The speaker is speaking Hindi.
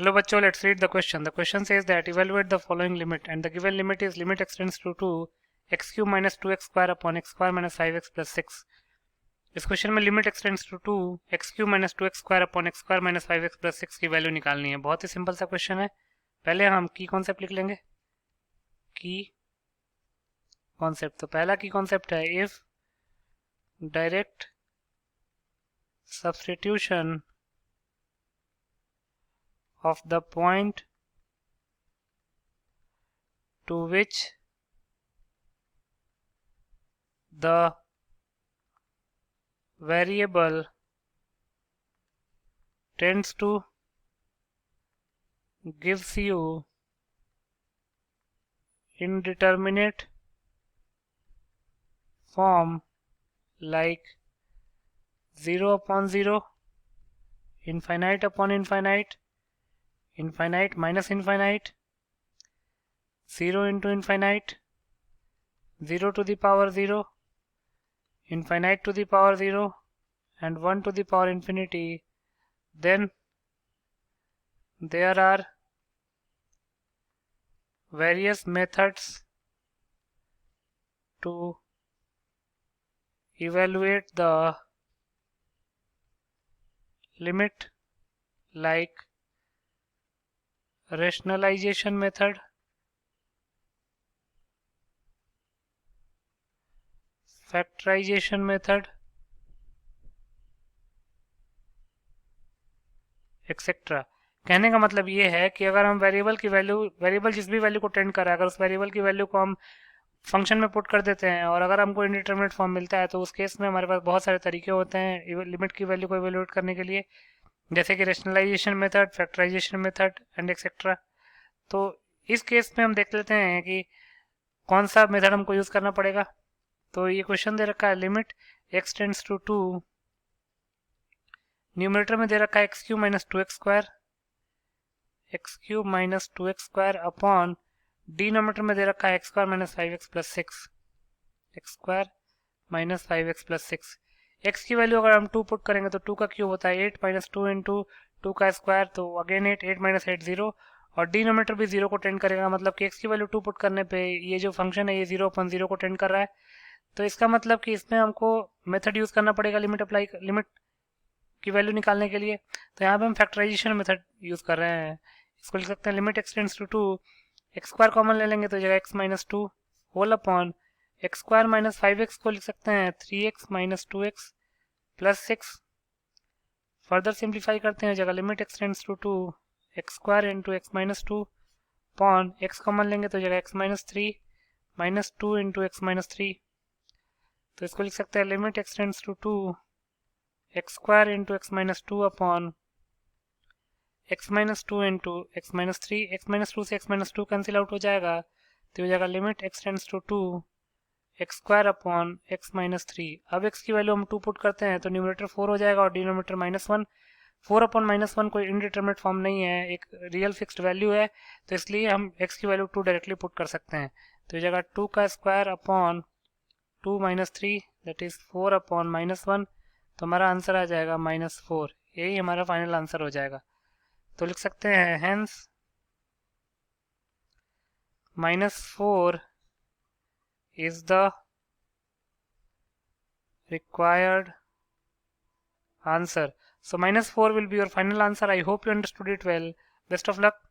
Hello bachcho, let's read the question. The question says that evaluate the following limit, and the given limit is limit x tends to 2 x cube minus 2x square upon x square minus 5x plus 6. इस क्वेश्चन में limit x tends to 2 x cube minus 2x square upon x square minus 5x plus 6 की वैल्यू निकालनी है। बहुत ही सिंपल सा क्वेश्चन है। पहले हम की कॉन्सेप्ट लिख लेंगे। की कॉन्सेप्ट, तो पहला की कॉन्सेप्ट है if direct substitution of the point to which the variable tends to gives you indeterminate form like 0 upon 0, infinite upon infinite, infinite minus infinite, 0 into infinite, 0 to the power 0, infinite to the power 0, and 1 to the power infinity, then there are various methods to evaluate the limit, like rationalization method, factorization method, etcetera. कहने का मतलब ये है कि अगर हम वेरिएबल की वैल्यू, वेरिएबल जिस भी वैल्यू को टेंड कर रहा है, अगर उस वेरिएबल की वैल्यू को हम फंक्शन में पुट कर देते हैं और अगर हमको इंडिटरमिनेट फॉर्म मिलता है, तो उस केस में हमारे पास बहुत सारे तरीके होते हैं लिमिट की वैल्यू को इवेल्युएट करने के लिए, जैसे कि rationalisation method, factorisation method and etcetera. तो इस केस में हम देख लेते हैं कि कौन सा मेथड हमको यूज़ करना पड़ेगा। तो ये क्वेश्चन दे रखा है limit x tends to 2, numerator में दे रखा है x cube minus 2x square, x cube minus 2x square upon denominator में दे रखा है x square minus 5x plus 6, x square minus 5x plus 6। x की वैल्यू अगर हम 2 पुट करेंगे तो 2 का क्यूब होता है 8 माइनस 2 इंटू 2 का स्क्वायर, तो अगेन 8 माइनस 8 0, और डिनोमिनेटर भी 0 को टेंड करेगा, मतलब कि x की वैल्यू 2 पुट करने पे ये जो फंक्शन है ये 0 अपॉन 0 को टेंड कर रहा है। तो इसका मतलब कि इसमें हमको मेथड यूज़ करना पड़ेगा लिमिट की वैल्यू निकालने के लिए। तो यहाँ पे हम फैक्टराइजेशन मेथड यूज़ कर रहे हैं। इसको लिख सकते हैं limit x tends to 2, x square common ले लेंगे तो जगह x minus 2 whole upon x square minus 5x को लिख सकते हैं 3x minus 2x plus 6। Further simplify करते हैं, जगह limit x tends to 2 x square into x minus 2 upon x common लेंगे तो जगह x minus 3 minus 2 into x minus 3। तो इसको लिख सकते हैं limit x tends to 2 x square into x minus 2 upon x minus 2 into x minus 3, x minus 2 से एक्स माइनस 2 कैंसिल आउट हो जाएगा, तो हो जाएगा limit x tends to 2 x square upon x minus 3। अब x की वैल्यू हम 2 पुट करते हैं तो न्यूमरेटर 4 हो जाएगा और डिनोमिनेटर -1। 4 अपॉन -1 कोई इनडिटरमिनेट फॉर्म नहीं है, एक रियल फिक्स्ड वैल्यू है, तो इसलिए हम x की वैल्यू 2 डायरेक्टली पुट कर सकते हैं। तो ये जगह 2 का square upon 2 minus 3 that is 4 upon -1, तो हमारा आंसर आ जाएगा -4। यही हमारा फाइनल आंसर हो जाएगा। तो लिख सकते हैं hence -4 is the required answer. So -4 will be your final answer. I hope you understood it well. Best of luck.